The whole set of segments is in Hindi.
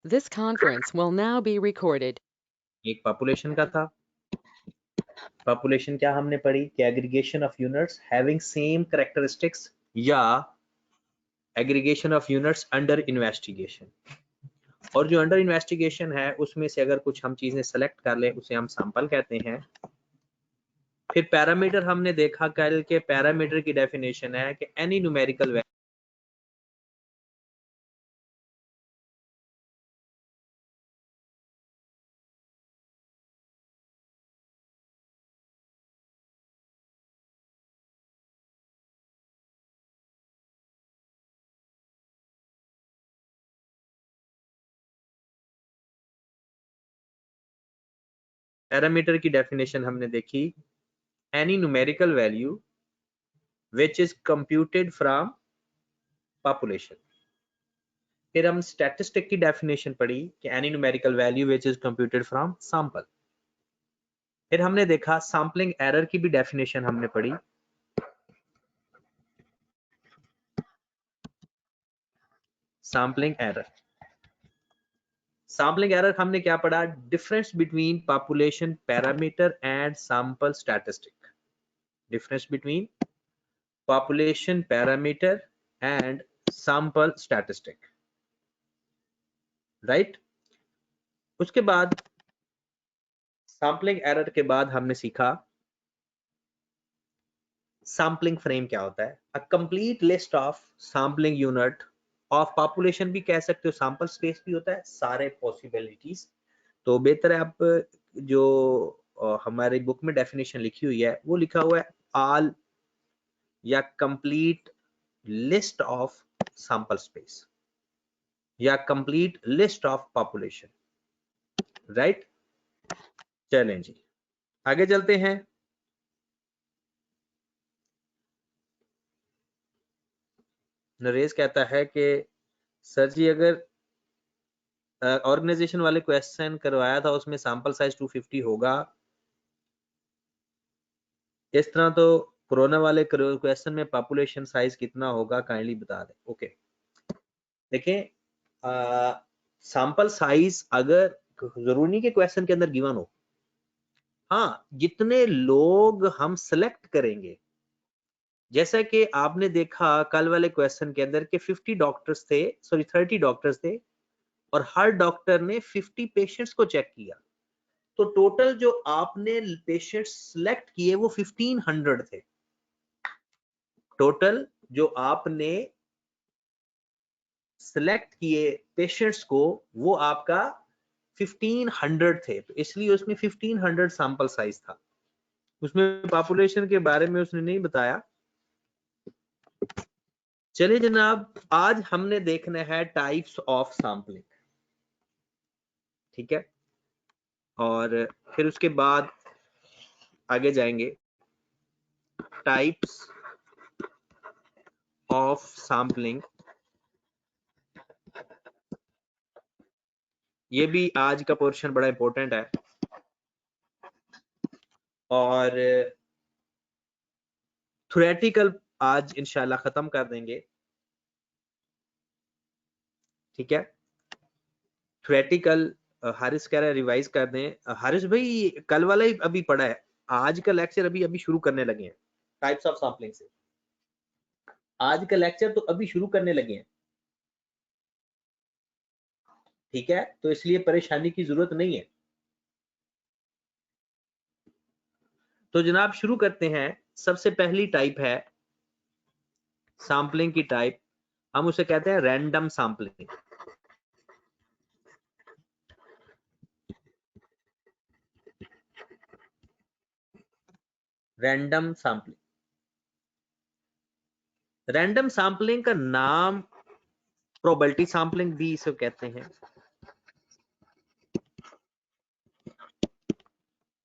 This conference will now be recorded. एक पॉपुलेशन का था। पॉपुलेशन क्या हमने पढ़ी कि aggregation of units having same characteristics या aggregation of units under investigation. और जो अंडर इन्वेस्टिगेशन है उसमें से अगर कुछ हम चीजें सेलेक्ट कर ले उसे हम सैंपल कहते हैं। फिर पैरामीटर हमने देखा कल के पैरामीटर की डेफिनेशन है कि एनी न्यूमेरिकल पैरामीटर की डेफिनेशन हमने देखी any numerical value which is computed from population. फिर हम स्टैटिस्टिक की डेफिनेशन पढ़ी कि any numerical value which is computed from sample. फिर हमने देखा सैंपलिंग एरर की भी डेफिनेशन हमने पढ़ी। सैंपलिंग एरर हमने क्या पढ़ा? Difference between population parameter and sample statistic. Difference between population parameter and sample statistic, right. उसके बाद सैंपलिंग एरर के बाद हमने सीखा सैंपलिंग फ्रेम क्या होता है। A complete list of sampling unit of population भी कह सकते हो, सैंपल स्पेस भी होता है, सारे पॉसिबिलिटीज। तो बेहतर है आप जो हमारी बुक में डेफिनेशन लिखी हुई है वो लिखा हुआ है ऑल या complete list of sample space या complete list of population, right. चलें जी आगे चलते हैं। नरेश कहता है कि सर जी अगर ऑर्गेनाइजेशन वाले क्वेश्चन करवाया था उसमें सैंपल साइज 250 होगा, इस तरह तो कोरोना वाले क्वेश्चन में पॉपुलेशन साइज कितना होगा काइंडली बता दें। ओके देखें, सैंपल साइज अगर जरूरी नहीं कि क्वेश्चन के अंदर गिवन हो, हाँ जितने लोग हम सिलेक्ट करेंगे, जैसा कि आपने देखा कल वाले क्वेश्चन के अंदर के 50 डॉक्टर्स थे, सॉरी 30 डॉक्टर्स थे और हर डॉक्टर ने 50 पेशेंट्स को चेक किया, तो टोटल जो आपने पेशेंट्स सिलेक्ट किए वो 1500 थे। टोटल जो आपने सिलेक्ट किए पेशेंट्स को वो आपका 1500 थे, तो इसलिए उसमें 1500 सैंपल साइज था। उसमें पॉपुलेशन के बारे में उसने नहीं बताया। चलिए जनाब आज हमने देखना है टाइप्स ऑफ सैंपलिंग, ठीक है, और फिर उसके बाद आगे जाएंगे टाइप्स ऑफ सैंपलिंग। ये भी आज का पोर्शन बड़ा इंपॉर्टेंट है और थ्योरेटिकल आज इंशाल्लाह खत्म कर देंगे, ठीक है। थ्योरेटिकल हारिस कह रहा है रिवाइज कर दें। हारिस भाई कल वाला ही अभी पढ़ा है, आज का लेक्चर अभी अभी शुरू करने लगे हैं टाइप्स ऑफ सैंपलिंग से। आज का लेक्चर तो अभी शुरू करने लगे हैं, ठीक है, तो इसलिए परेशानी की जरूरत नहीं है। तो जनाब शुरू करते हैं। सबसे पहली टाइप है सैंपलिंग की टाइप, हम उसे कहते हैं random sampling. Random sampling, random sampling का नाम प्रोबेबिलिटी सैंपलिंग भी इसे कहते हैं,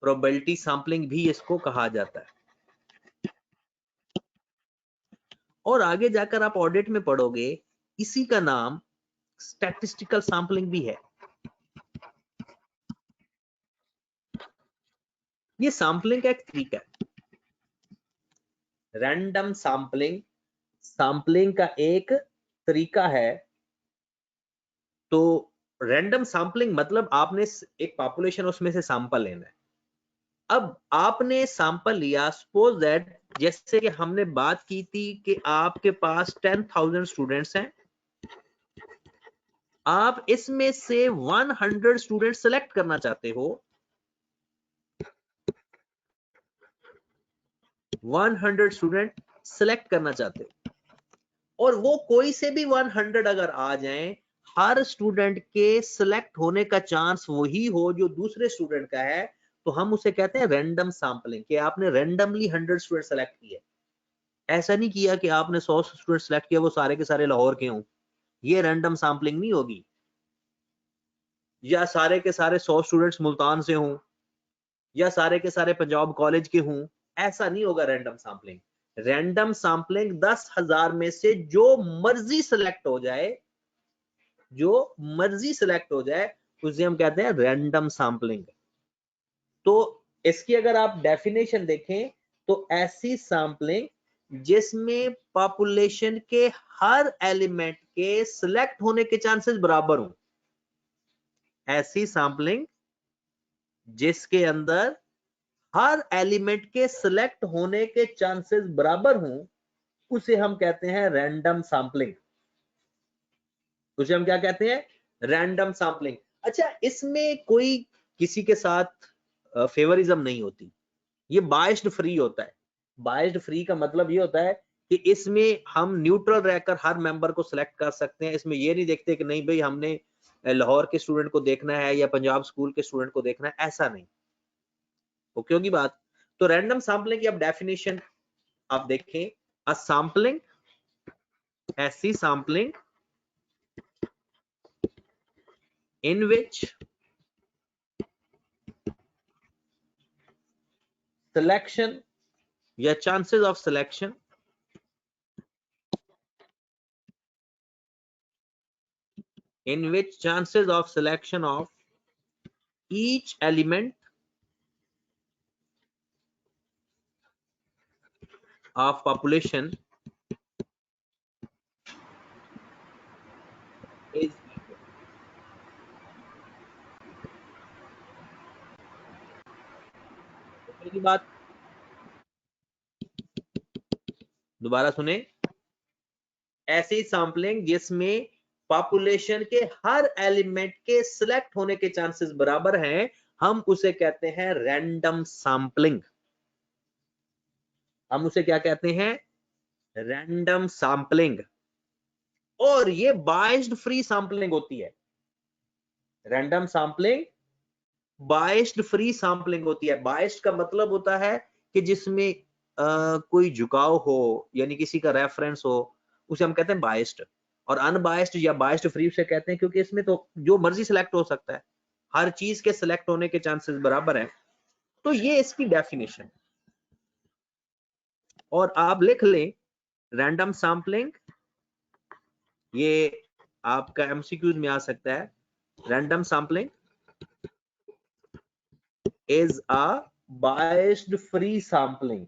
प्रोबेबिलिटी सैंपलिंग भी इसको कहा जाता है। और आगे जाकर आप ऑडिट में पढ़ोगे इसी का नाम स्टैटिस्टिकल सैंपलिंग भी है। ये सैंपलिंग का एक तरीका है, रैंडम सैंपलिंग सैंपलिंग का एक तरीका है। तो रैंडम सैंपलिंग मतलब आपने एक पॉपुलेशन उसमें से सैंपल लेना है। अब आपने सैंपल लिया, सपोज दैट जैसे कि हमने बात की थी कि आपके पास 10,000 स्टूडेंट्स हैं, आप इसमें से 100 स्टूडेंट सेलेक्ट करना चाहते हो, 100 स्टूडेंट सेलेक्ट करना चाहते हो, और वो कोई से भी 100 अगर आ जाएं, हर स्टूडेंट के सिलेक्ट होने का चांस वही हो जो दूसरे स्टूडेंट का है, तो हम उसे कहते हैं रैंडम सैंपलिंग, कि आपने रैंडमली 100 स्टूडेंट सेलेक्ट किए। ऐसा नहीं किया कि आपने 100 स्टूडेंट सेलेक्ट किया, वो सारे के सारे लाहौर के हों, ये रैंडम सैंपलिंग नहीं होगी। या सारे के सारे 100 स्टूडेंट्स मुल्तान से हों, या सारे के सारे पंजाब कॉलेज के हों, ऐसा नहीं होगा रैंडम सैंपलिंग। रैंडम सैंपलिंग 10,000 में से जो मर्जी सिलेक्ट हो जाए, जो मर्जी सिलेक्ट हो जाए, उसे हम कहते हैं रैंडम सैंपलिंग। तो इसकी अगर आप डेफिनेशन देखें तो ऐसी सैंपलिंग जिसमें पॉपुलेशन के हर एलिमेंट के सिलेक्ट होने के चांसेस बराबर हों, ऐसी सैंपलिंग जिसके अंदर हर एलिमेंट के सिलेक्ट होने के चांसेस बराबर हों, उसे हम कहते हैं रैंडम सैंपलिंग। उसे हम क्या कहते हैं? Random sampling. अच्छा, इसमें कोई किसी के साथ फेवरिज्म नहीं होती, ये बायस्ड फ्री होता है। बायस्ड फ्री का मतलब ये होता है कि इसमें हम न्यूट्रल रहकर हर मेंबर को सिलेक्ट कर सकते हैं। इसमें ये नहीं देखते कि नहीं भाई हमने लाहौर के स्टूडेंट को देखना है या पंजाब स्कूल के स्टूडेंट को देखना है, ऐसा नहीं। ओके होगी बात? तो रैंडम सैंपलिंग की अब डेफिनेशन आप देखें, अ सैंपलिंग, ऐसी सैंपलिंग in which selection या chances of selection in which chances of selection of each element of population is equal। की बात दोबारा सुने, ऐसी सैंपलिंग जिसमें पॉपुलेशन के हर एलिमेंट के सिलेक्ट होने के चांसेस बराबर हैं, हम उसे कहते हैं रैंडम सैंपलिंग। हम उसे क्या कहते हैं? Random sampling. और ये बायस्ड फ्री सैंपलिंग होती है। Random sampling biased free sampling होती है। बायस्ड का मतलब होता है कि जिसमें कोई झुकाव हो, यानी किसी का रेफरेंस हो, उसे हम कहते हैं बायस्ड। और अनबायस्ड या बायस्ड फ्री से कहते हैं क्योंकि इसमें तो जो मर्जी सिलेक्ट हो सकता है, हर चीज के सिलेक्ट होने के चांसेस बराबर हैं। तो ये इसकी डेफिनेशन। और आप लिख लें रैंडम सैंपलिंग, ये आपका एमसीक्यूज में आ सकता है। Random sampling is a biased free sampling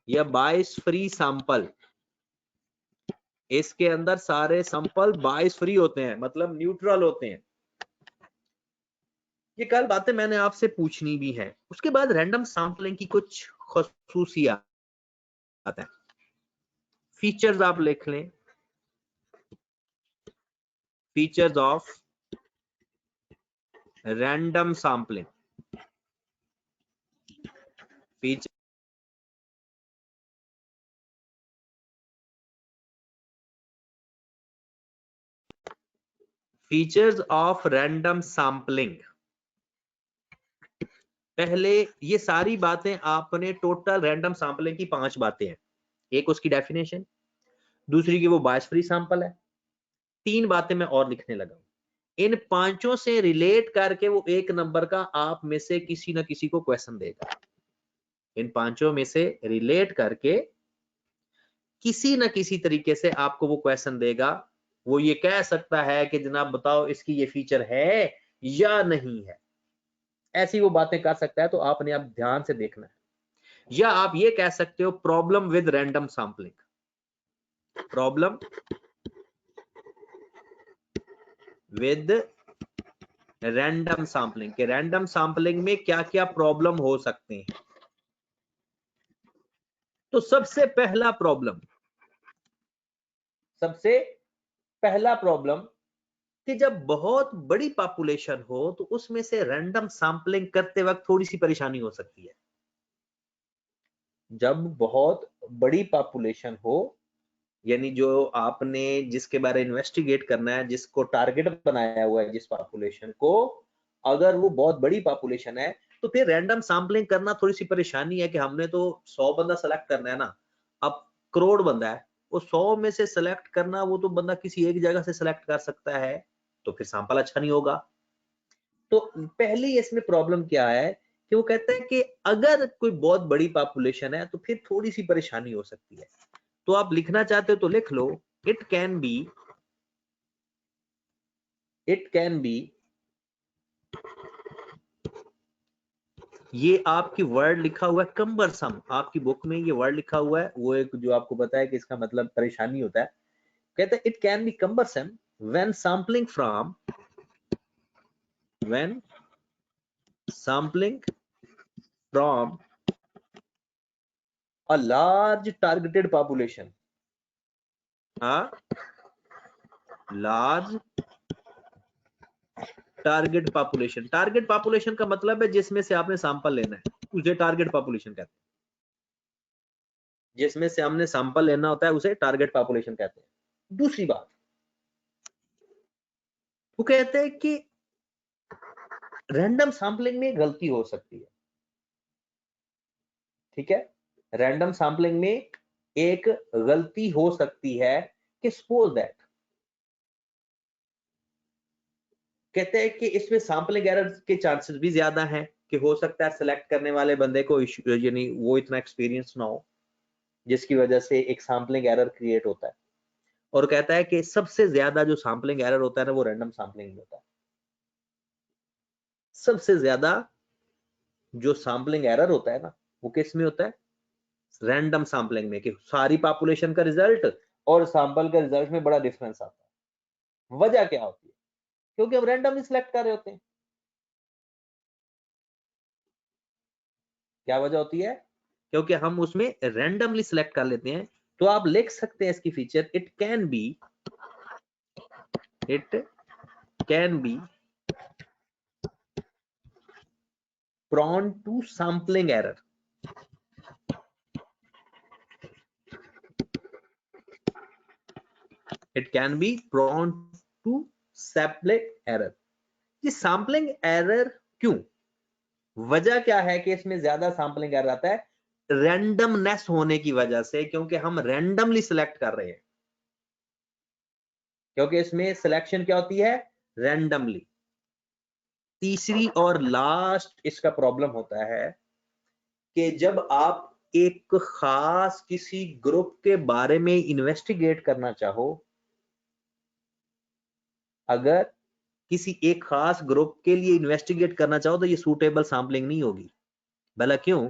या बायस फ्री सैंपल। इसके अंदर सारे सैंपल बायस फ्री होते हैं, मतलब न्यूट्रल होते हैं। ये कल बातें मैंने आपसे पूछनी भी है। उसके बाद रैंडम सैंपलिंग की कुछ खसूसियात है, फीचर्स आप लिख लें। Features of random sampling. Feature features of random sampling. पहले ये सारी बातें आपने टोटल रैंडम सैंपलिंग की 5 बातें हैं। एक उसकी डेफिनेशन, दूसरी की वो बायस फ्री सैंपल है, 3 बातें मैं और लिखने लगा। इन 5 से रिलेट करके वो एक नंबर का आप में से किसी ना किसी को क्वेश्चन देगा। इन 5 में से रिलेट करके किसी ना किसी तरीके से आपको वो क्वेश्चन देगा। वो ये कह सकता है कि जनाब बताओ इसकी ये फीचर है या नहीं है। ऐसी वो बातें कर सकता है, तो आपने अब ध्यान से देखना है। या आप ये कह सकते हो problem with random sampling. Problem with random sampling के रैंडम सैंपलिंग में क्या क्या प्रॉब्लम हो सकते हैं। तो सबसे पहला प्रॉब्लम कि जब बहुत बड़ी पॉपुलेशन हो तो उसमें से रैंडम सैंपलिंग करते वक्त थोड़ी सी परेशानी हो सकती है। जब बहुत बड़ी पॉपुलेशन हो, यानी जो आपने जिसके बारे इन्वेस्टिगेट करना है, जिसको टारगेट बनाया हुआ है, जिस पॉपुलेशन को, अगर वो बहुत बड़ी पॉपुलेशन है तो फिर रैंडम सैंपलिंग करना थोड़ी सी परेशानी है कि हमने तो 100 बंदा सेलेक्ट करना है ना। अब करोड़ बंदा है, वो 100 में से सेलेक्ट करना, वो तो बंदा किसी एक जगह से सेलेक्ट कर सकता है, तो फिर सैंपल अच्छा नहीं होगा। तो पहली इसमें प्रॉब्लम क्या है कि वो कहते हैं कि अगर कोई बहुत बड़ी पॉपुलेशन है तो फिर थोड़ी सी परेशानी हो सकती है। तो आप लिखना चाहते हो तो लिख लो, इट कैन बी, ये आपकी वर्ड लिखा हुआ है कम्बरसम, आपकी बुक में ये वर्ड लिखा हुआ है, वो एक जो आपको पता है कि इसका मतलब परेशानी होता है। कहते हैं it can be cumbersome when sampling from a large targeted population, large target population का मतलब है जिसमें से आपने सैंपल लेना है, उसे टारगेट पॉपुलेशन कहते हैं। जिसमें से हमने सैंपल लेना होता है उसे टारगेट पॉपुलेशन कहते हैं। दूसरी बात, वो कहते हैं कि रैंडम सैंपलिंग में गलती हो सकती है। ठीक है, रैंडम सैंपलिंग में एक गलती हो सकती है कि सपोज दैट, कहते हैं कि इसमें सैंपलिंग एरर के चांसेस भी ज्यादा हैं कि हो सकता है सेलेक्ट करने वाले बंदे को यानी वो इतना एक्सपीरियंस ना हो, जिसकी वजह से एक सैंपलिंग एरर क्रिएट होता है। और कहता है कि सबसे ज्यादा जो सैंपलिंग एरर होता है ना, वो रैंडम सैंपलिंग में होता है। सबसे ज्यादा जो सैंपलिंग एरर होता है ना, वो किस में होता है? रैंडम सैंपलिंग में, कि सारी पॉपुलेशन का रिजल्ट और सैंपल का रिजल्ट में बड़ा डिफरेंस आता है। वजह क्या होती है? क्योंकि हम रैंडमली सिलेक्ट कर रहे होते हैं। क्या वजह होती है? क्योंकि हम उसमें रैंडमली सिलेक्ट कर लेते हैं। तो आप लिख सकते हैं इसकी feature, it can be prone to sampling error. It can be prone to sampling error. ये सैम्पलिंग एरर क्यों? वजह क्या है कि इसमें ज्यादा सैम्पलिंग एरर आता है? रैंडमनेस होने की वजह से, क्योंकि हम रैंडमली सिलेक्ट कर रहे हैं। क्योंकि इसमें सिलेक्शन क्या होती है? रैंडमली। तीसरी और लास्ट इसका प्रॉब्लम होता है कि जब आप एक खास किसी ग्रुप के बारे में इन्वेस्टिगेट करना चाहो, अगर किसी एक खास ग्रुप के लिए इन्वेस्टिगेट करना चाहो तो ये सूटेबल सैम्पलिंग नहीं होगी। भला क्यों?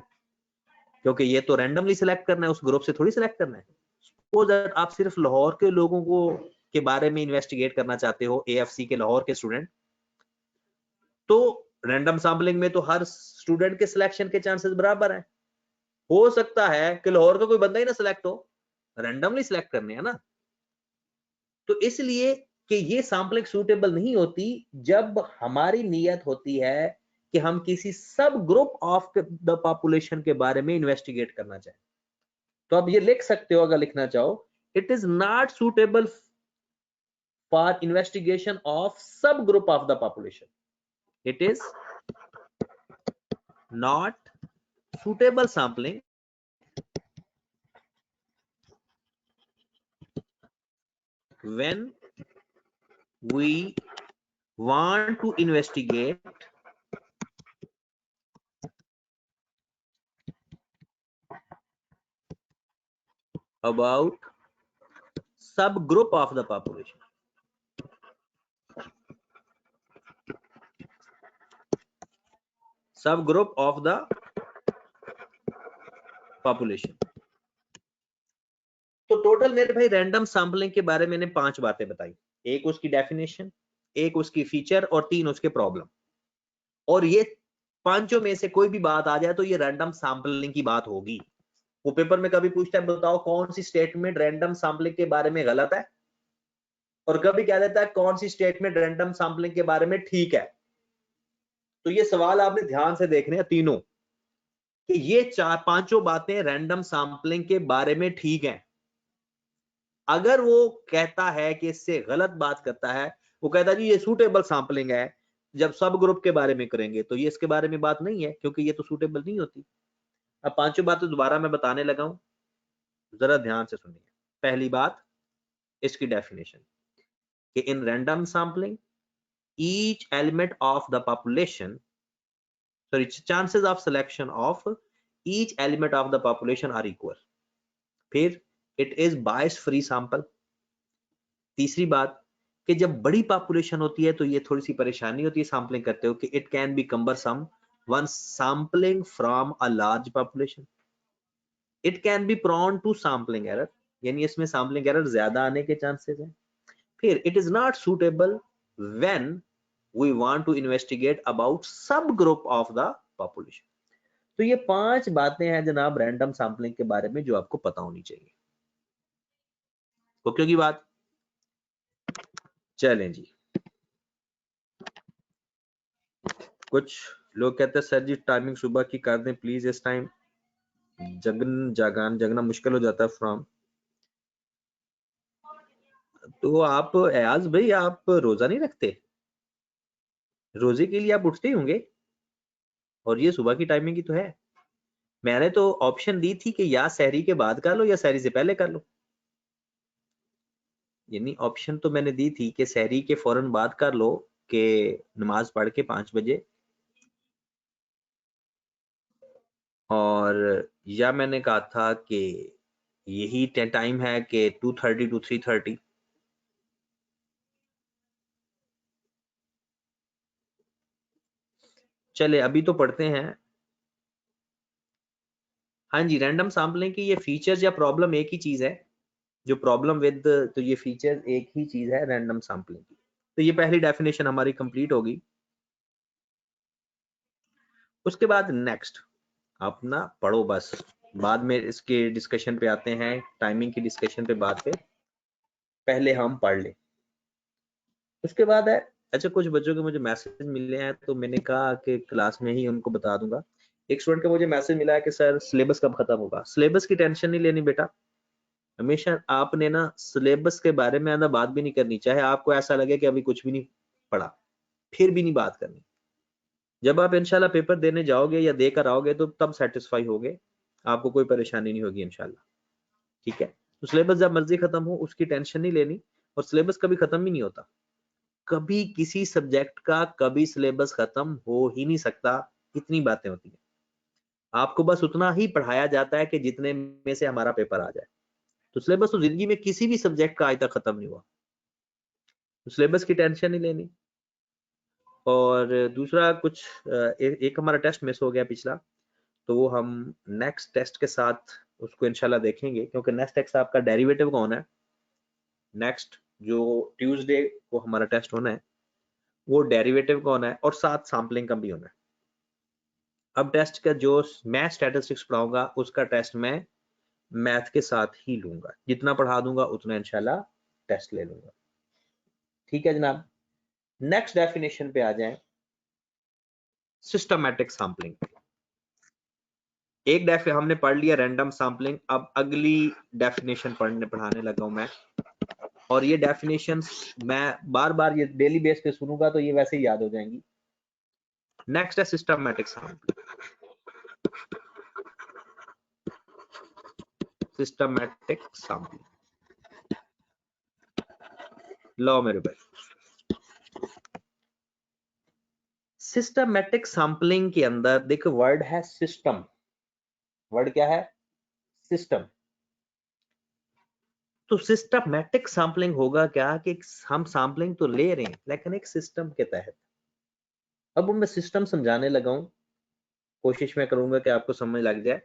क्योंकि ये तो रैंडमली सिलेक्ट करना है, उस ग्रुप से थोड़ी सिलेक्ट करना है। सपोज आप सिर्फ लाहौर के लोगों को के बारे में इन्वेस्टिगेट करना चाहते हो, एएफसी के लाहौर के स्टूडेंट, तो रैंडम सैम्पलिंग में तो हर स्टूडेंट के सिलेक्शन के चांसेस बराबर हैं। हो सकता है कि लाहौर का कोई बंदा ही ना सिलेक्ट हो, रैंडमली सिलेक्ट करने हैं ना। तो इसलिए कि ये सैम्पलिंग सूटेबल नहीं होती जब हमारी नीयत होती है कि हम किसी सब ग्रुप ऑफ द पॉपुलेशन के बारे में इन्वेस्टिगेट करना चाहें। तो आप ये लिख सकते हो अगर लिखना चाहो, it is not suitable for investigation of sub group of the population. It is not suitable sampling when we want to investigate about subgroup of the population. Subgroup of the population. तो टोटल मेरे भाई रैंडम सैंपलिंग के बारे में मैंने 5 बातें बताई। एक उसकी डेफिनेशन, एक उसकी फीचर और 3 उसके प्रॉब्लम। और ये पांचों में से कोई भी बात आ जाए तो ये रैंडम सैंपलिंग की बात होगी। वो पेपर में कभी पूछता है बताओ कौन सी स्टेटमेंट रैंडम सैंपलिंग के बारे में गलत है, और कभी कह देता है कौन सी स्टेटमेंट रैंडम सैंपलिंग के बारे में ठीक है। तो ये सवाल आपने ध्यान से देखने हैं तीनों, कि ये पांचों बातें रैंडम सैंपलिंग के बारे में ठीक है। अगर वो कहता है कि इससे गलत बात करता है, वो कहता है जी ये सूटेबल सैंपलिंग है, जब सब ग्रुप के बारे में करेंगे तो ये इसके बारे में बात नहीं है, क्योंकि ये तो सूटेबल नहीं होती। अब पांचों बातें दोबारा मैं बताने लगा हूं, जरा ध्यान से सुनिए। पहली बात, इसकी डेफिनेशन कि in random sampling each element of the population, sorry, chances of selection of each element of the population are equal। फिर it is bias free sample। तीसरी बात कि जब बड़ी पॉपुलेशन होती है तो ये थोड़ी सी परेशानी होती है सैंपलिंग करते हो, कि it can be cumbersome when sampling from a large population। it can be prone to sampling error, यानी इसमें सैंपलिंग एरर ज्यादा आने के चांसेस हैं। फिर it is not suitable when we want to investigate about subgroup of the population। तो ये 5 बातें हैं जनाब रैंडम सैंपलिंग के बारे में जो आपको पता होनी चाहिए। ओके की बात। चलें जी, कुछ लोग कहते हैं सर जी टाइमिंग सुबह की कर दें प्लीज, इस टाइम जगना मुश्किल हो जाता है फ्रॉम। तो आप एयाज भाई आप रोजा नहीं रखते? रोजे के लिए आप उठते ही होंगे, और ये सुबह की टाइमिंग की तो है। मैंने तो ऑप्शन दी थी कि या सहरी के बाद कर लो या सहरी से पहले कर लो, यानी ऑप्शन तो मैंने दी थी कि सहरी के फौरन बाद कर लो, कि नमाज पढ़ के 5 बजे, और या मैंने कहा था कि यही टाइम है कि 2:30 to 3:30। चले अभी तो पढ़ते हैं। हाँ जी, रैंडम सैंपलिंग की ये फीचर्स या प्रॉब्लम एक ही चीज है, जो प्रॉब्लम विद, तो ये फीचर एक ही चीज है रैंडम सैंपलिंग की। तो ये पहली डेफिनेशन हमारी कंप्लीट होगी। उसके बाद नेक्स्ट अपना पढ़ो बस, बाद में इसके डिस्कशन पे आते हैं, टाइमिंग की डिस्कशन पे बाद पे, पहले हम पढ़ ले। उसके बाद है, अच्छा कुछ बच्चों के मुझे मैसेज मिले हैं तो मैंने कहा कि क्लास में ही उनको बता दूंगा। एक स्टूडेंट का मुझे मैसेज मिला है कि सर सिलेबस कब खत्म होगा। सिलेबस की टेंशन नहीं लेनी बेटा, हमेशा आपने ना सिलेबस के बारे में आधा बात भी नहीं करनी, चाहे आपको ऐसा लगे कि अभी कुछ भी नहीं पढ़ा, फिर भी नहीं बात करनी। जब आप इंशाल्लाह पेपर देने जाओगे या देकर आओगे तो तब सेटिस्फाई होगे, आपको कोई परेशानी नहीं होगी इंशाल्लाह, ठीक है। तो सिलेबस जब मर्जी खत्म हो उसकी टेंशन नहीं लेनी, और सिलेबस कभी खत्म ही नहीं होता, कभी किसी सब्जेक्ट का कभी सिलेबस खत्म हो ही नहीं सकता, इतनी बातें होती हैं। आपको बस उतना ही पढ़ाया जाता है कि जितने में से हमारा पेपर आ जाए। तो सिलेबस तो जिंदगी में किसी भी सब्जेक्ट का आज तक खत्म नहीं हुआ, तो सिलेबस की टेंशन नहीं लेनी। और दूसरा कुछ एक हमारा टेस्ट मिस हो गया पिछला, तो वो हम नेक्स्ट टेस्ट के साथ उसको इंशाल्लाह देखेंगे, क्योंकि नेक्स्ट टेस्ट आपका डेरिवेटिव का होना है। नेक्स्ट जो ट्यूसडे को हमारा टेस्ट होना है वो डेरिवेटिव का होना है, और साथ सैंपलिंग का भी होना है। अब टेस्ट का जो मैं स्टैटिस्टिक्स पढ़ाऊंगा उसका टेस्ट मैं मैथ के साथ ही लूंगा, जितना पढ़ा दूंगा उतना इंशाल्लाह टेस्ट ले लूंगा, ठीक है जनाब। नेक्स्ट डेफिनेशन पे आ जाएं, सिस्टमैटिक सैंपलिंग। एक हमने पढ़ लिया रैंडम सैंपलिंग, अब अगली डेफिनेशन पढ़ाने लगा हूं मैं, और ये डेफिनेशन मैं बार बार ये डेली बेस पे सुनूंगा तो ये वैसे ही याद हो जाएंगी। नेक्स्ट है सिस्टमैटिक सैंपलिंग। सिस्टमैटिक सैंपलिंग, लो मेरे भाई, सिस्टमैटिक सैंपलिंग के अंदर देखो वर्ड है सिस्टम। वर्ड क्या है? सिस्टम। तो सिस्टमैटिक सैंपलिंग होगा क्या कि हम सैंपलिंग तो ले रहे हैं लेकिन एक सिस्टम के तहत। अब मैं सिस्टम समझाने लगा हूं, कोशिश मैं करूंगा कि आपको समझ लग जाए।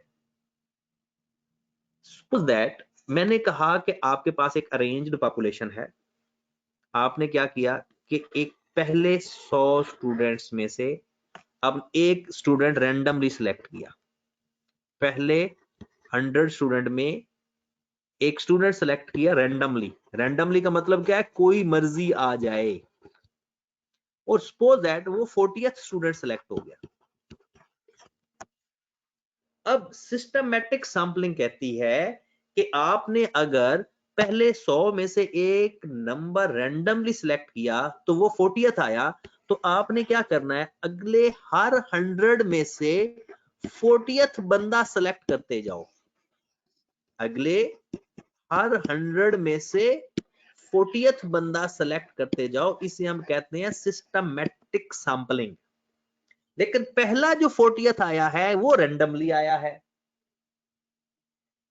सपोज दैट मैंने कहा कि आपके पास एक अरेंज्ड पॉपुलेशन है, आपने क्या किया कि एक पहले 100 स्टूडेंट्स में से अब एक स्टूडेंट रैंडमली सिलेक्ट किया, पहले 100 स्टूडेंट में एक स्टूडेंट सिलेक्ट किया रैंडमली। रैंडमली का मतलब क्या है, कोई मर्जी आ जाए, और सपोज दैट वो 40th स्टूडेंट सिलेक्ट हो गया। अब सिस्टमैटिक सैंपलिंग कहती है कि आपने अगर पहले 100 में से एक नंबर रैंडमली सिलेक्ट किया तो वो 40th आया, तो आपने क्या करना है, अगले हर 100 में से 40th बंदा सिलेक्ट करते जाओ, अगले हर 100 में से 40th बंदा सेलेक्ट करते जाओ। इसे हम कहते हैं सिस्टमैटिक सैंपलिंग। लेकिन पहला जो 40th आया है वो रैंडमली आया है।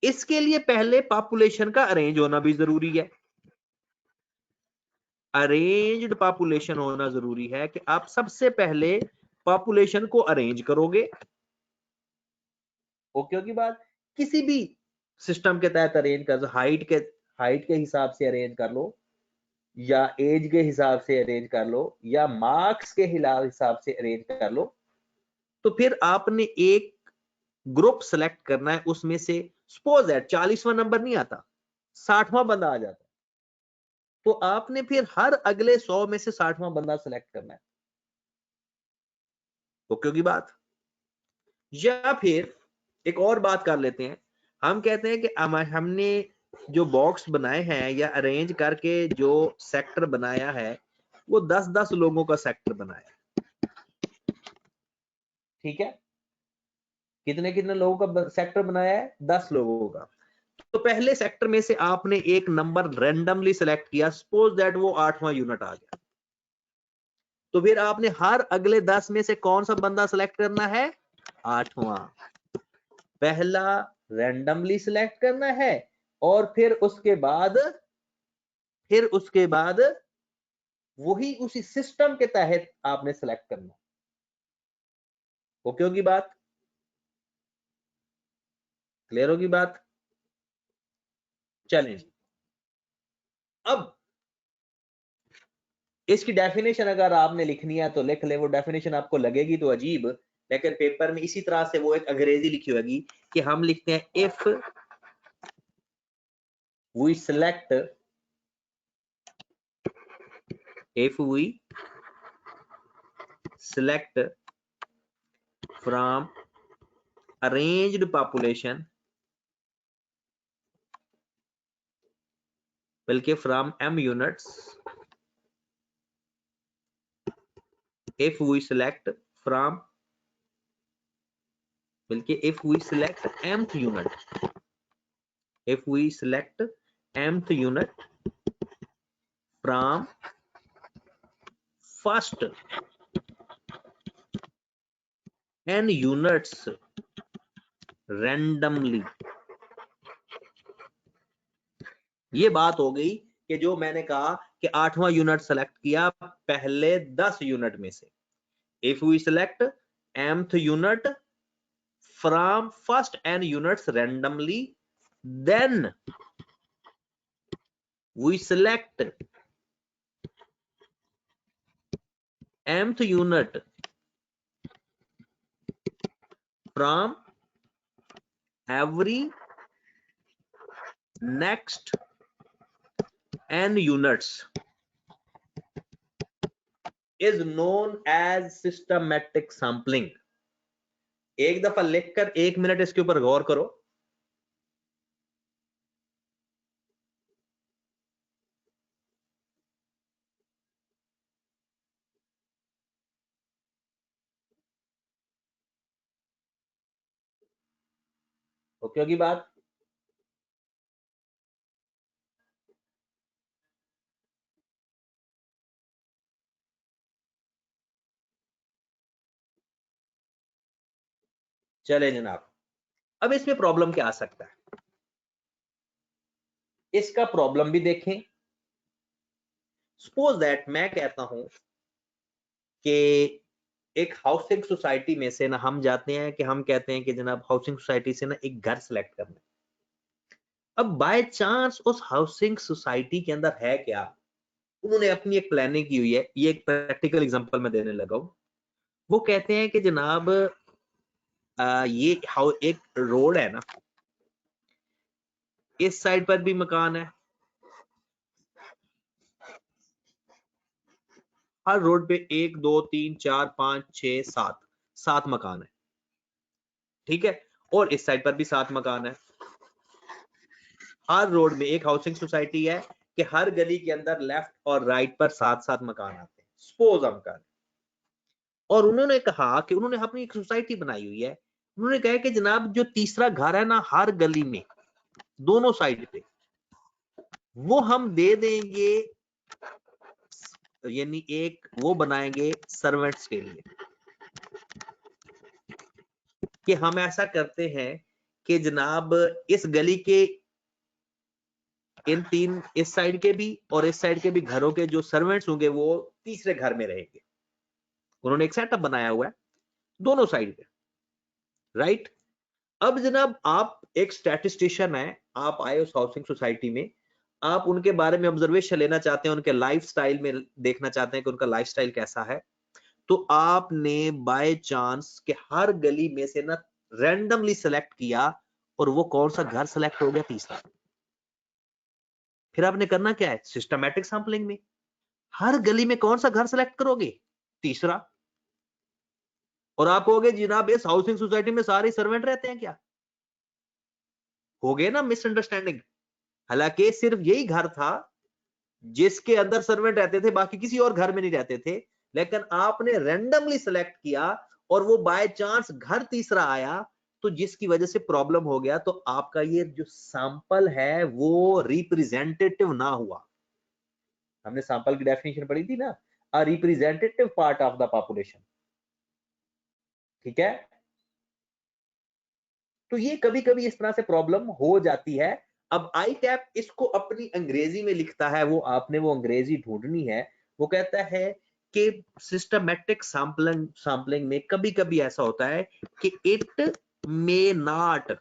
इसके लिए पहले पॉपुलेशन का अरेंज होना भी जरूरी है। अरेंज्ड पॉपुलेशन होना जरूरी है कि आप सबसे पहले पॉपुलेशन को अरेंज करोगे। ओके की बात, किसी भी सिस्टम के तहत अरेंज कर, हाइट के हिसाब से अरेंज कर लो, या एज के हिसाब से अरेंज कर लो, या मार्क्स के हिसाब से अरेंज कर लो। तो फिर आपने एक ग्रुप सेलेक्ट करना है, उसमें से सपोज दैट 40वां नंबर नहीं आता, 60वां बंदा आ जाता है, तो आपने फिर हर अगले 100 में से 60वां बंदा सेलेक्ट करना है। तो क्योंकि बात, या फिर एक और बात कर लेते हैं, हम कहते हैं कि हमने जो बॉक्स बनाए हैं या अरेंज करके जो सेक्टर बनाया है वो 10-10 लोगों का सेक्टर बनाया है। ठीक है, कितने कितने लोगों का सेक्टर बनाया है, 10 लोगों का। तो पहले सेक्टर में से आपने एक नंबर रैंडमली सिलेक्ट किया, सपोज दैट वो 8वां यूनिट आ गया, तो फिर आपने हर अगले 10 में से कौन सा बंदा सिलेक्ट करना है, 8वां। पहला रैंडमली सिलेक्ट करना है, और फिर उसके बाद वही उसी सिस्टम के तहत आपने सिलेक्ट करना। ओके होगी बात, क्लियर होगी बात। चलें, अब इसकी डेफिनेशन अगर आपने लिखनी है तो लिख ले। वो डेफिनेशन आपको लगेगी तो अजीब, लेकिन पेपर में इसी तरह से वो एक अंग्रेजी लिखी होगी कि हम लिखते हैं if we select from arranged population, बल्कि from m units, if we select from, बल्कि if we select mth unit, if we select mth unit from first n units randomly। ये बात हो गई कि जो मैंने कहा कि 8वां यूनिट सेलेक्ट किया पहले 10 यूनिट में से। If we select mth unit from first n units randomly, then we select mth unit from every next n units is known as systematic sampling। एक दफा लिखकर 1 मिनट इसके ऊपर गौर करो। ओके होगी बात। चले जनाब, अब इसमें प्रॉब्लम क्या आ सकता है, इसका प्रॉब्लम भी देखें। सपोज दैट मैं कहता हूं कि एक हाउसिंग सोसाइटी में से ना हम जाते हैं कि हम कहते हैं कि जनाब हाउसिंग सोसाइटी से ना एक घर सिलेक्ट करना है। अब बाय चांस उस हाउसिंग सोसाइटी के अंदर है क्या, उन्होंने अपनी एक प्लानिंग की हुई है। ये एक प्रैक्टिकल एग्जांपल मैं देने लगा हूं। वो कहते हैं कि जनाब ये एक रोड है ना, इस साइड पर भी मकान है, हर रोड पे 1 2 3 4 5 6 7 मकान है, ठीक है, और इस साइड पर भी 7 मकान है। हर रोड में एक हाउसिंग सोसाइटी है कि हर गली के अंदर लेफ्ट और राइट पर 7 मकान आते हैं, सपोज हम कर। और उन्होंने कहा कि उन्होंने अपनी एक सोसाइटी बनाई हुई है। उन्होंने कहा कि जनाब जो तीसरा घर है ना हर गली में दोनों साइड पे, वो हम दे देंगे, यानी एक वो बनाएंगे सर्वेंट्स के लिए, कि हम ऐसा करते हैं कि जनाब इस गली के इन 3 इस साइड के भी और इस साइड के भी घरों के जो सर्वेंट्स होंगे वो तीसरे घर में रहेंगे। उन्होंने एक सेटअप बनाया हुआ है दोनों साइड पे, राइट। अब जनाब आप एक स्टैटिस्टिशियन है, आप आए उस हाउसिंग सोसाइटी में, आप उनके बारे में ऑब्जर्वेशन लेना चाहते हैं, उनके लाइफस्टाइल में देखना चाहते हैं कि उनका लाइफस्टाइल कैसा है। तो आपने बाय चांस के हर गली में से ना रैंडमली सेलेक्ट किया और वो कौन सा घर सेलेक्ट हो गया तीसरा। फिर आपने करना क्या है, सिस्टमैटिक सैंपलिंग में हर गली में कौन सा घर सेलेक्ट करोगे, तीसरा। और आप कहोगे जनाब इस हाउसिंग सोसाइटी में सारे सर्वेंट रहते हैं क्या, हो गए ना मिसअंडरस्टैंडिंग। हालांकि सिर्फ यही घर था जिसके अंदर सर्वेंट रहते थे, बाकी किसी और घर में नहीं रहते थे, लेकिन आपने रैंडमली सेलेक्ट किया और वो बाय चांस घर तीसरा आया, तो जिसकी वजह से प्रॉब्लम हो गया। तो आपका ये जो सैंपल है वो रिप्रेजेंटेटिव ना हुआ। हमने सैंपल की डेफिनेशन पढ़ी थी ना, a representative part of the population, ठीक है। तो ये कभी कभी इस तरह से प्रॉब्लम हो जाती है। अब आई कैप इसको अपनी अंग्रेजी में लिखता है, वो आपने वो अंग्रेजी ढूंढनी है। वो कहता है कि सिस्टमैटिक सैंपलिंग में कभी कभी ऐसा होता है कि it may not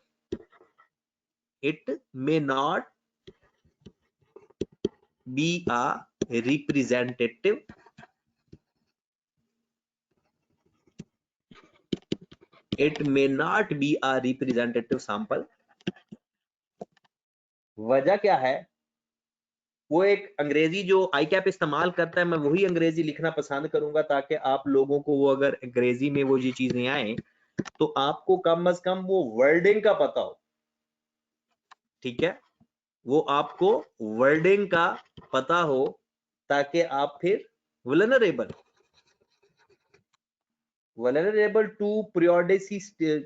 be a representative sample. वजह क्या है, वो एक अंग्रेजी जो आई कैप इस्तेमाल करता है, मैं वही अंग्रेजी लिखना पसंद करूंगा ताकि आप लोगों को वो अगर अंग्रेजी में वो ये चीजें आए तो आपको कम से कम वो वर्डिंग का पता हो, ठीक है, वो आपको वर्डिंग का पता हो ताकि आप फिर वल्नरेबल टू पीरियोडिसिटी,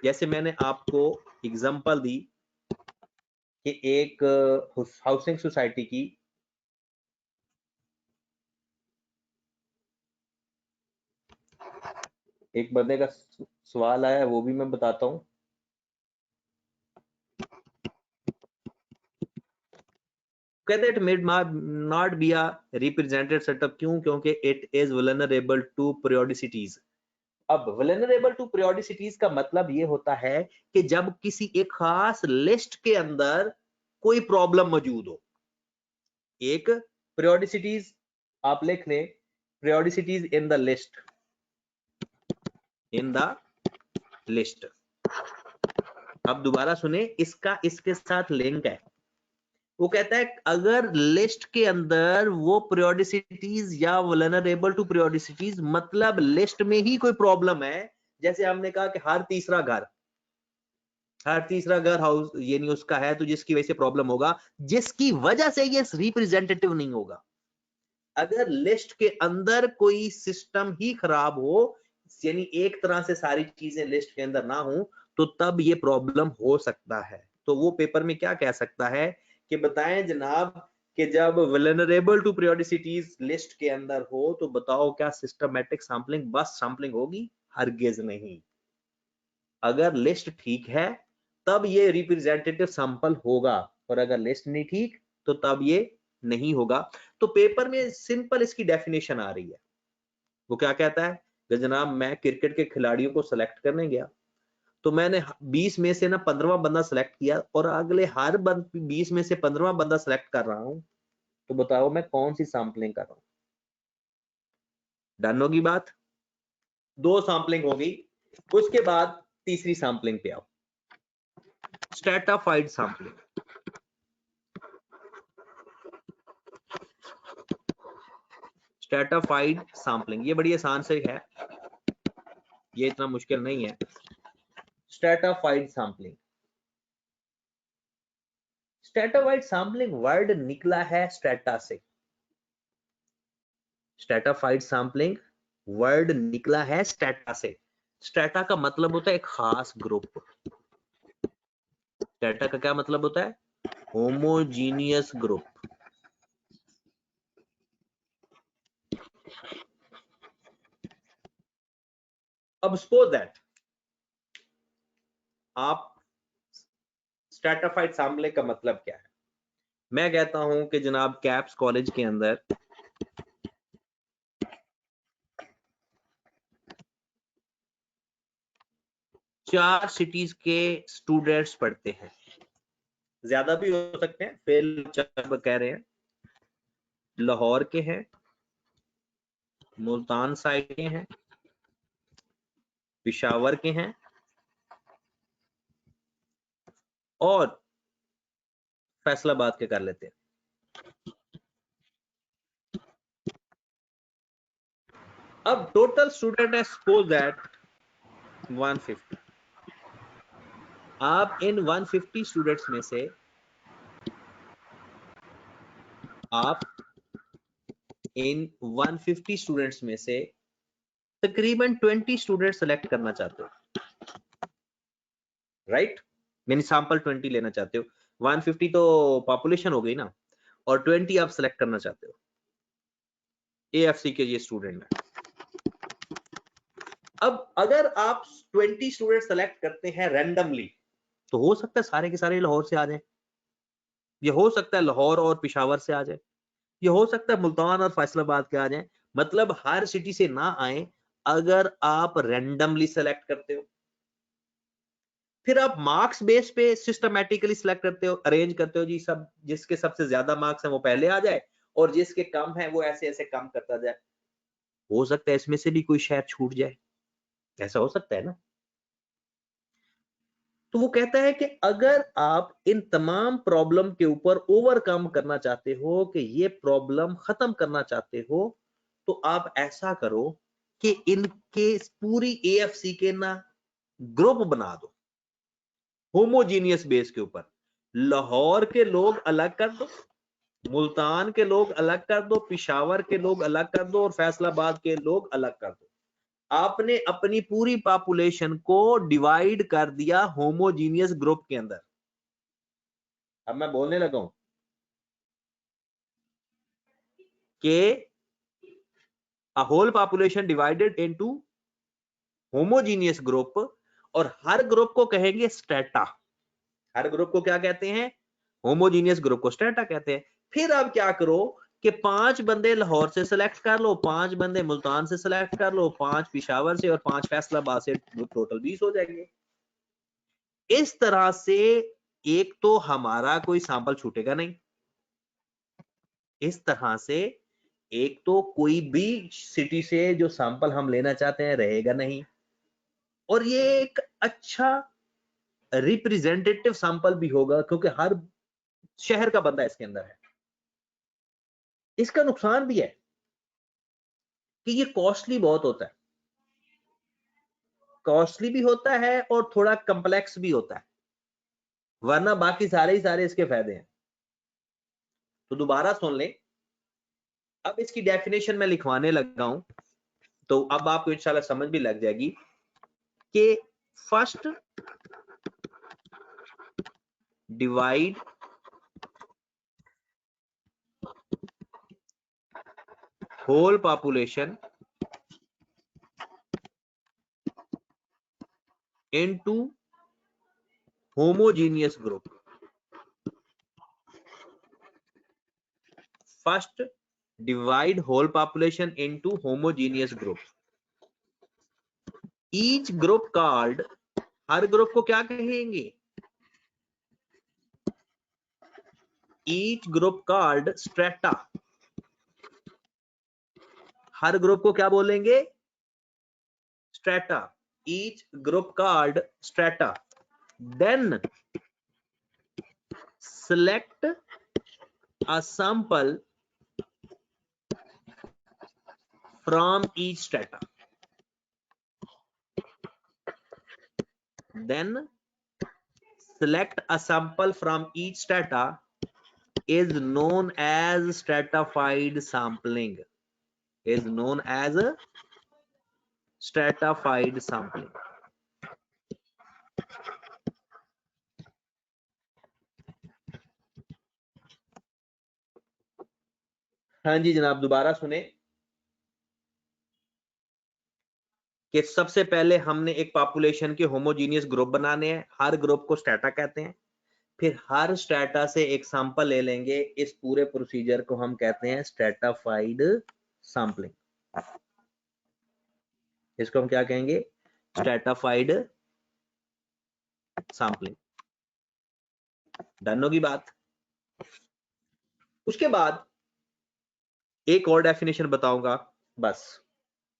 जैसे मैंने आपको एग्जांपल दी कि एक हाउसिंग सोसाइटी की एक बंदे का सवाल आया, वो भी मैं बताता हूं। कहते it mid not be a represented setup, क्यों, क्योंकि इट इज वल्नरेबल टू पीरियोडिसिटीज। अब वल्नरेबल टू पीरियोडिसिटीज का मतलब ये होता है कि जब किसी एक खास लिस्ट के अंदर कोई प्रॉब्लम मौजूद हो। एक पीरियोडिसिटीज आप लिख लें, पीरियोडिसिटीज इन द लिस्ट। अब दोबारा सुने, इसका इसके साथ लिंक है। वो कहता है अगर लिस्ट के अंदर वो पीरियोडिसिटीज या वल्नरेबल टू पीरियोडिसिटीज, मतलब लिस्ट में ही कोई प्रॉब्लम है, जैसे हमने कहा कि हर तीसरा घर हाउस ये नहीं उसका है, तो जिसकी वजह से प्रॉब्लम होगा, जिसकी वजह से ये रिप्रेजेंटेटिव नहीं होगा। अगर लिस्ट के अंदर कोई सिस्टम ही खराब हो, यानी एक तरह से सारी चीजें लिस्ट के अंदर ना हो, तो तब ये प्रॉब्लम हो सकता है। तो वो पेपर में क्या कह सकता है कि बताएं जनाब कि जब वल्नरेबल टू पीरियोडिसिटीज लिस्ट के अंदर हो तो बताओ क्या सिस्टमैटिक सैंपलिंग बस सैंपलिंग होगी, हरगिज नहीं। अगर लिस्ट ठीक है तब ये रिप्रेजेंटेटिव सैंपल होगा, और अगर लिस्ट नहीं ठीक तो तब ये नहीं होगा। तो पेपर में सिंपल इसकी डेफिनेशन आ रही है। वो क्या कहता है कि जनाब मैं क्रिकेट के खिलाड़ियों को सिलेक्ट करने गया, तो मैंने 20 में से ना 15वां बंदा सिलेक्ट किया, और अगले हर 20 में से 15वां बंदा सिलेक्ट कर रहा हूं, तो बताओ मैं कौन सी सैंपलिंग कर रहा हूं। डन होगी बात। 2 सैंपलिंग होगी, उसके बाद तीसरी सैंपलिंग पे आओ, स्ट्रैटाफाइड सैंपलिंग। स्ट्रैटाफाइड सैंपलिंग ये बड़ी आसान से है, ये इतना मुश्किल नहीं है। स्ट्रैटाफाइड सैंपलिंग, स्ट्रैटाफाइड सैंपलिंग वर्ड निकला है स्ट्रैटा से। स्ट्रैटाफाइड सैंपलिंग वर्ड निकला है स्ट्रैटा से। स्ट्रैटा का मतलब होता है एक खास ग्रुप। स्ट्रैटा का क्या मतलब होता है? Homogeneous group. अब सपोज दैट आप स्ट्रैटाफाइड सैंपलिंग का मतलब क्या है? मैं कहता हूं कि जनाब कैप्स कॉलेज के अंदर चार सिटीज के स्टूडेंट्स पढ़ते हैं, ज्यादा भी हो सकते हैं, फिर कह रहे हैं लाहौर के हैं, मुल्तान साइड के हैं, पेशावर के हैं और फैसलाबाद के कर लेते हैं। अब टोटल स्टूडेंट है सपोज दैट 150। आप इन 150 स्टूडेंट्स में से तकरीबन 20 स्टूडेंट सेलेक्ट करना चाहते हो, राइट? मैंने सैंपल 20 लेना चाहते हो। 150 तो पॉपुलेशन हो गई ना, और 20 आप सेलेक्ट करना चाहते हो। एएफसी के ये स्टूडेंट है। अब अगर आप 20 स्टूडेंट सेलेक्ट करते हैं रैंडमली, तो हो सकता है सारे के सारे लाहौर से आ जाए, ये हो सकता है लाहौर और पेशावर से आ जाए, ये हो सकता है मुल्तान और फैसलाबाद के आ जाए, मतलब हर सिटी से ना आए। अगर आप रैंडमली सेलेक्ट करते हो, फिर आप मार्क्स बेस पे सिस्टमैटिकली सिलेक्ट करते हो, अरेंज करते हो जी, सब जिसके सबसे ज्यादा मार्क्स हैं वो पहले आ जाए और जिसके कम है वो ऐसे ऐसे कम करता जाए। हो सकता है इसमें से भी कोई शहर छूट जाए, ऐसा हो सकता है ना। तो वो कहता है कि अगर आप इन तमाम प्रॉब्लम के ऊपर ओवरकम करना चाहते हो, कि ये प्रॉब्लम खत्म करना चाहते हो, तो आप ऐसा करो कि इनके पूरी एएफसी के ना ग्रुप बना दो होमोजीनियस बेस के ऊपर। लाहौर के लोग अलग कर दो, मुल्तान के लोग अलग कर दो, पेशावर के लोग अलग कर दो और फैसलाबाद के लोग अलग कर दो। आपने अपनी पूरी पॉपुलेशन को डिवाइड कर दिया होमोजीनियस ग्रुप के अंदर। अब मैं बोलने लगा हूं कि a whole population divided into homogeneous group, और हर ग्रुप को कहेंगे स्ट्रेटा। हर ग्रुप को क्या कहते हैं? होमोजीनियस ग्रुप को स्ट्रेटा कहते हैं। फिर अब क्या करो कि 5 बंदे लाहौर से सिलेक्ट कर लो, 5 बंदे मुल्तान से सिलेक्ट कर लो, 5 पेशावर से और 5 फैसलाबाद से, टोटल 20 हो जाएंगे। इस तरह से एक तो हमारा कोई सैंपल छूटेगा नहीं, इस तरह से एक तो कोई भी सिटी से जो सैंपल हम लेना चाहते हैं रहेगा नहीं, और ये एक अच्छा रिप्रेजेंटेटिव सैंपल भी होगा क्योंकि हर शहर का बंदा इसके अंदर है। इसका नुकसान भी है कि ये कॉस्टली बहुत होता है, कॉस्टली भी होता है और थोड़ा कॉम्प्लेक्स भी होता है, वरना बाकी सारे ही सारे इसके फायदे हैं। तो दोबारा सुन लें, अब इसकी डेफिनेशन में लिखवाने लगा हूं, तो अब आपको इंशाल्लाह समझ भी लग जाएगी कि first divide whole population into homogeneous group. First divide whole population into homogeneous group. Each group called, हर ग्रुप को क्या कहेंगे? each group called strata. हर ग्रुप को क्या बोलेंगे? strata. Each group called strata. Then select a sample from each strata. Then select a sample from each strata is known as stratified sampling. Is known as stratified sampling. हाँ जी जनाब, दोबारा सुने कि सबसे पहले हमने एक पॉपुलेशन के होमोजीनियस ग्रुप बनाने हैं, हर ग्रुप को स्ट्रेटा कहते हैं, फिर हर स्ट्रेटा से एक सैंपल ले लेंगे, इस पूरे प्रोसीजर को हम कहते हैं स्ट्रेटिफाइड सैंपलिंग। इसको हम क्या कहेंगे? Stratified sampling. डन होगी बात। उसके बाद एक और डेफिनेशन बताऊंगा, बस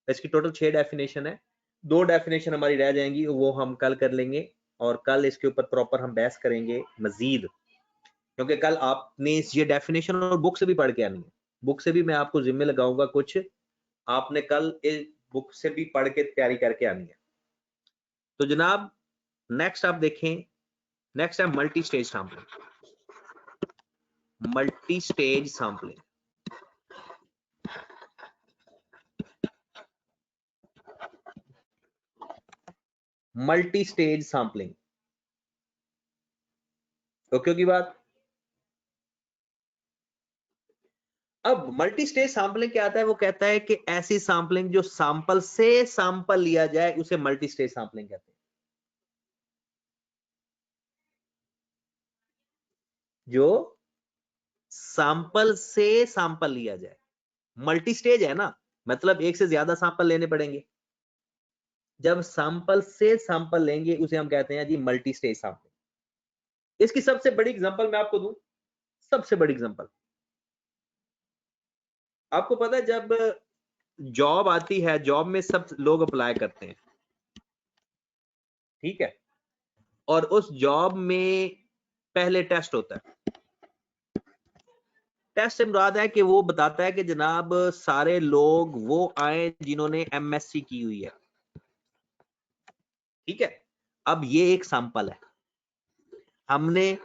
इसकी टोटल 6 डेफिनेशन है, 2 डेफिनेशन हमारी रह जाएंगी, वो हम कल कर लेंगे और कल इसके ऊपर प्रॉपर हम बहस करेंगे मजीद, क्योंकि कल आपने ये डेफिनेशन और बुक से भी पढ़ के आनी है। बुक से भी मैं आपको जिम्मे लगाऊंगा, कुछ आपने कल इस बुक से भी पढ़ के तैयारी करके आनी है। तो जनाब नेक्स्ट आप देखें, नेक्स्ट है multi stage sampling. Multi stage sampling, multi stage sampling. Okay की बात। अब मल्टी स्टेज सैंपलिंग क्या आता है? वो कहता है कि ऐसी सैंपलिंग जो सैंपल से सैंपल लिया जाए उसे मल्टी स्टेज सैंपलिंग कहते हैं। जो सैंपल से सैंपल लिया जाए, मल्टी स्टेज है ना, मतलब एक से ज्यादा सैंपल लेने पड़ेंगे। जब सैंपल से सैंपल लेंगे उसे हम कहते हैं जी मल्टी स्टेज सैंपलिंग। इसकी सबसे बड़ी एग्जांपल मैं आपको दूं, सबसे बड़ी एग्जांपल आपको पता है, जब जॉब आती है, जॉब में सब लोग अप्लाई करते हैं, ठीक है, और उस जॉब में पहले टेस्ट होता है। टेस्ट से मुराद है कि वो बताता है कि जनाब सारे लोग वो आए जिन्होंने एमएससी की हुई है, ठीक है। अब ये एक सैंपल है, हमने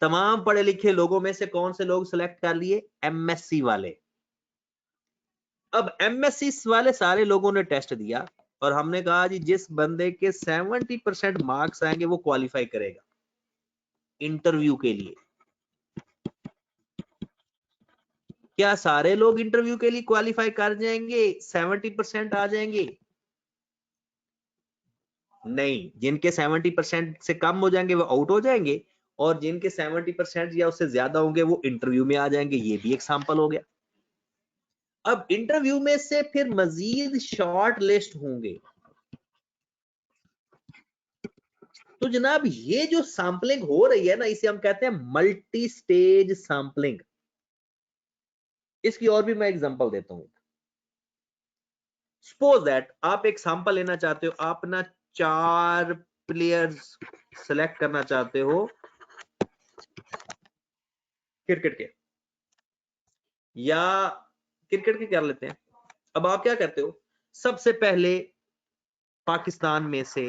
तमाम पढ़े लिखे लोगों में से कौन से लोग सिलेक्ट कर लिए? एमएससी वाले। अब एमएससी वाले सारे लोगों ने टेस्ट दिया और हमने कहा जी जिस बंदे के 70% मार्क्स आएंगे वो क्वालिफाई करेगा इंटरव्यू के लिए। क्या सारे लोग इंटरव्यू के लिए क्वालिफाई कर जाएंगे? 70% आ जाएंगे? नहीं, जिनके 70% से कम हो जाएंगे वो आउट हो जाएंगे, और जिनके 70% या उससे ज्यादा होंगे वो इंटरव्यू में आ जाएंगे। ये भी एक सैंपल हो गया। अब इंटरव्यू में से फिर मजीद शॉर्ट लिस्ट होंगे। तो जनाब ये जो सैंपलिंग हो रही है ना, इसे हम कहते हैं मल्टी स्टेज सैंपलिंग। इसकी और भी मैं एग्जांपल देता हूं। सपोज दैट आप एक सैंपल लेना चाहते हो, आप ना 4 प्लेयर्स सेलेक्ट करना चाहते हो क्रिकेट के, या क्रिकेट के कर लेते हैं। अब आप क्या करते हो? सबसे पहले पाकिस्तान में से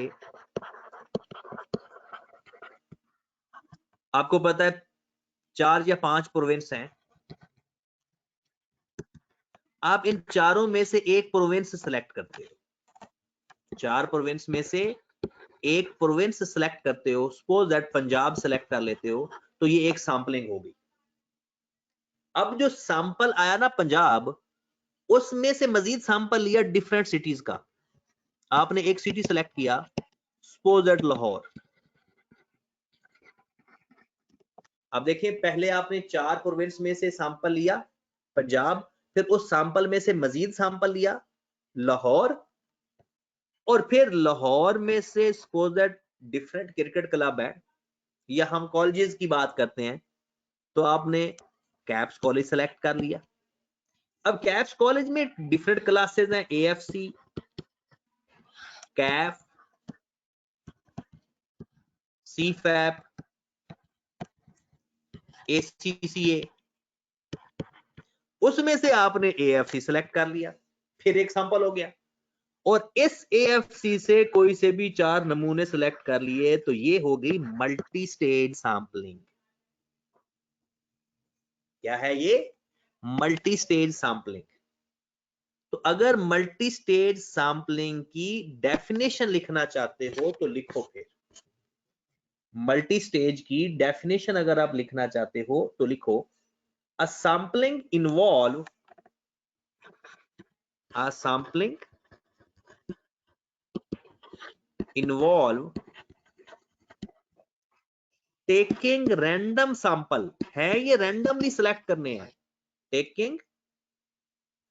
आपको पता है 4 या 5 प्रोविंस हैं, आप इन चारों में से एक प्रोविंस सेलेक्ट करते हो। 4 प्रोविंस में से एक प्रोविंस सेलेक्ट करते हो, सपोज दैट पंजाब सेलेक्ट कर लेते हो, तो ये एक सैंपलिंग होगी। अब जो सैंपल आया ना पंजाब, उसमें से मजीद सैंपल लिया डिफरेंट सिटीज का। आपने एक सिटी सेलेक्ट किया, सपोज दैट लाहौर। अब देखिए पहले आपने 4 प्रोविंस में से सैंपल लिया पंजाब, फिर उस सैंपल में से मजीद सैंपल लिया लाहौर, और फिर लाहौर में से suppose that different cricket club है, या हम कॉलेजेस की बात करते हैं, तो आपने कैप्स कॉलेज सेलेक्ट कर लिया। अब कैप्स कॉलेज में डिफरेंट क्लासेस हैं, AFC, कैफ, CFAP, ACCA, उसमें से आपने AFC सेलेक्ट कर लिया, फिर एक सैंपल हो गया, और इस AFC से कोई से भी 4 नमूने सेलेक्ट कर लिए, तो ये हो गई मल्टी स्टेज सैंपलिंग। क्या है ये? Multi stage sampling. तो अगर मल्टी स्टेज सैंपलिंग की डेफिनेशन लिखना चाहते हो तो लिखो। फिर मल्टी स्टेज की डेफिनेशन अगर आप लिखना चाहते हो तो लिखो, a sampling involve taking random sample, है ये रैंडमली सिलेक्ट करने हैं, taking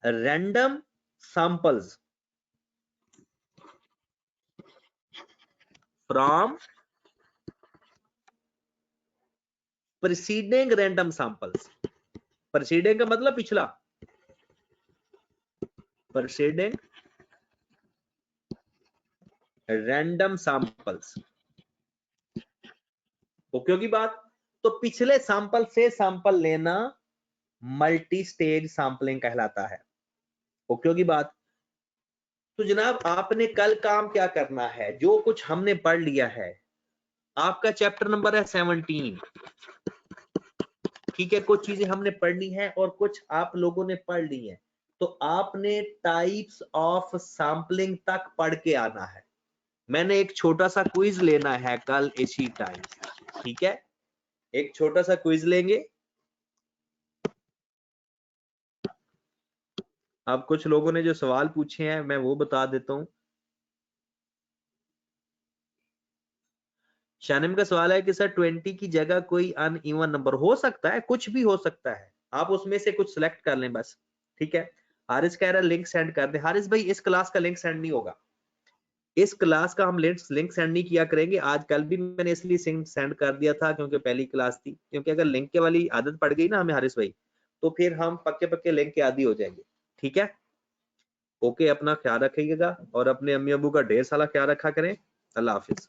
random samples from preceding random samples. Preceding का मतलब पिछला, प्रीसीडिंग रैंडम सैंपल्स। ओके की बात? तो पिछले सैंपल से सैंपल लेना मल्टी स्टेज सैंपलिंग कहलाता है। ओके की बात? तो जनाब आपने कल काम क्या करना है, जो कुछ हमने पढ़ लिया है, आपका चैप्टर नंबर है 17, ठीक है, कुछ चीजें हमने पढ़नी है और कुछ आप लोगों ने पढ़ ली है, तो आपने टाइप्स ऑफ सैंपलिंग तक पढ़ के आना है। मैंने एक छोटा सा क्विज लेना है कल इसी टाइम, ठीक है, एक छोटा सा क्विज लेंगे। अब कुछ लोगों ने जो सवाल पूछे हैं मैं वो बता देता हूं। शानिम का सवाल है कि सर 20 की जगह कोई अनइवन नंबर हो सकता है, कुछ भी हो सकता है, आप उसमें से कुछ सिलेक्ट कर लें बस, ठीक है। हारिस कह रहा है लिंक सेंड कर दे। हारिस भाई इस क्लास का लिंक सेंड नहीं होगा, इस क्लास का हम लिंक सेंड नहीं किया करेंगे। आज कल भी मैंने इसलिए सेंड कर दिया था क्योंकि पहली क्लास थी, क्योंकि अगर लिंक के वाली आदत पड़ गई ना हमें हारिस भाई, तो फिर हम पक्के पक्के लिंक के आदी हो जाएंगे, ठीक है। ओके, अपना ख्याल रखिएगा और अपने अम्मी अबू का ढेर सारा ख्याल रखा करें। अल्लाह हाफिज।